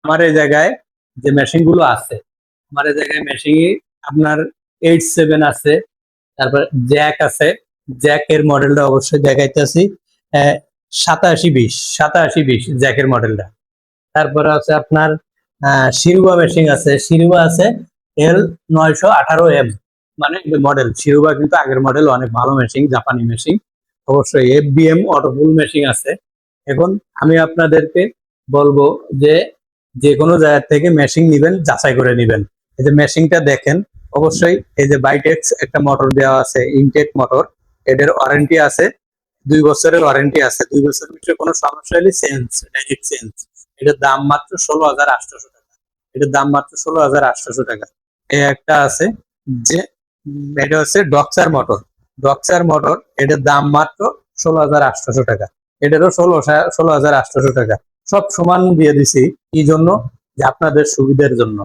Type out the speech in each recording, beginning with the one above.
আমার এই জায়গায় যে মেশিন গুলো আছে, আমার এই জায়গায় মেশিন আপনার 87 আছে, তারপর জ্যাক আছে, জ্যাকের মডেলটা অবশ্যই দেখাইতেছি 8720 জ্যাকের মডেলটা। তারপরে আছে আপনার শিরুবা মেশিন আছে, শিরুবা আছে L918M, মানে মডেল শিরুবা কিন্তু আগের মডেল, অনেক ভালো মেশিন, জাপানি মেশিন। অবশ্যই FBM অটোফুল মেশিন আছে। এখন আমি আপনাদেরকে বলবো যে যে কোনো জায়গা থেকে মেশিন নিবেন, যাচাই করে নিবেন। এই যে মেশিনটা দেখেন, অবশ্যই এই যে বাইটেক্স একটা মোটর দেওয়া আছে, ইনটেক মোটর, এদের ওয়ারেন্টি আছে 2 বছরের ওয়ারেন্টি আছে। 2 বছরের ভিতরে কোনো সমস্যা হলে চেঞ্জ, ডাইরেক্ট চেঞ্জ। এটার দাম মাত্র 16,800 টাকা। এটার দাম মাত্র 16,800 টাকা। এই একটা আছে যে এটা হচ্ছে ডক্সার মোটর, ডক্সার মোটর, এটার দাম মাত্র 16,800 টাকা। এটারও 16,800 টাকা। সব সমান দিয়ে দিছি, কি জন্য? যে আপনাদের সুবিধার জন্য।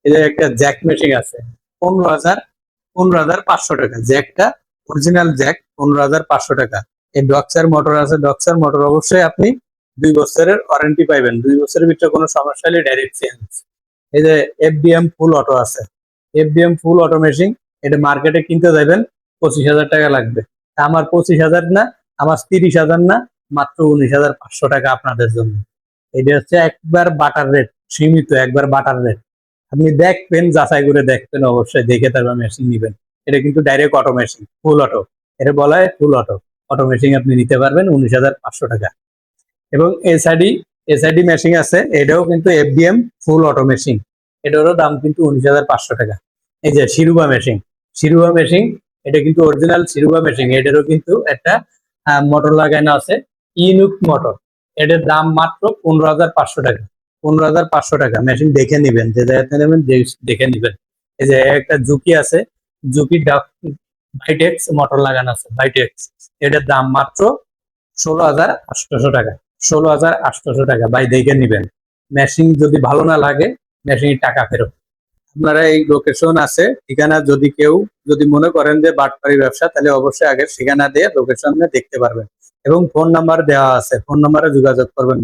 এদের একটা জ্যাক মেশিন আছে 15,500 টাকা, জ্যাকটা অরিজিনাল জ্যাক 15,500 টাকা। এই ডক্সার মোটর আছে, ডক্সার মোটর অবশ্যই আপনি 2 বছরের ওয়ারেন্টি পাইবেন, 2 বছরের ভিতরে কোনো সমস্যা হলে ডাইরেক্ট চেঞ্জ। এই যে FBM ফুল অটো আছে, FBM ফুল অটো মেশিন, এটা মার্কেটে কিনতে যাবেন 25,000 টাকা লাগবে। আমার 25,000 না, আমার 30,000 না, মাত্র 19,500 টাকা আপনাদের জন্য। এটা হচ্ছে একবার বাটার রেট, সীমিত একবার বাটার রেট। আপনি দেখবেন, যাচাই করে দেখবেন, অবশ্যই দেখে তারপর মেশিন নিবেন। এটা কিন্তু ডাইরেক্ট অটো মেশিন, ফুল অটো, এটা বলা হয় ফুল অটো। অটো মেশিন আপনি নিতে পারবেন 19,500 টাকা। এবং এসআইডি মেশিন আছে, এটাও কিন্তু FBM ফুল অটো মেশিন, এটারও দাম কিন্তু 19,500 টাকা। এই যে শিরুবা মেশিন, শিরুবা মেশিন, এটা কিন্তু অরিজিনাল শিরুবা মেশিন, এটারও কিন্তু একটা মোটর লাগানো আছে, ইনুক মোটর। এটার দাম মাত্র 15,500 টাকা। 15,500 টাকা। মেশিন দেখে নিবেন, যে জায়গাতে নেবেন দেখে নিবেন। এই যে একটা জুকি আছে, জুকি বাইটেক্স মোটর লাগানো আছে, বাইটেক্স, এটার দাম মাত্র 16,800 টাকা। 16,800 টাকা। ভাই দেখে নিবেন, মেশিন যদি ভালো না লাগে মেশিন টাকা ফেরত। আপনারা এই লোকেশন আছে, ঠিকানা, যদি কেউ যদি মনে করেন যে বাটপাড়ি ব্যবসা, তাহলে অবশ্যই আগে ঠিকানা দিয়ে লোকেশনে দেখতে পারবেন। এবং ফোন নাম্বার দেওয়া আছে, ফোন নাম্বারে যোগাযোগ করবেন।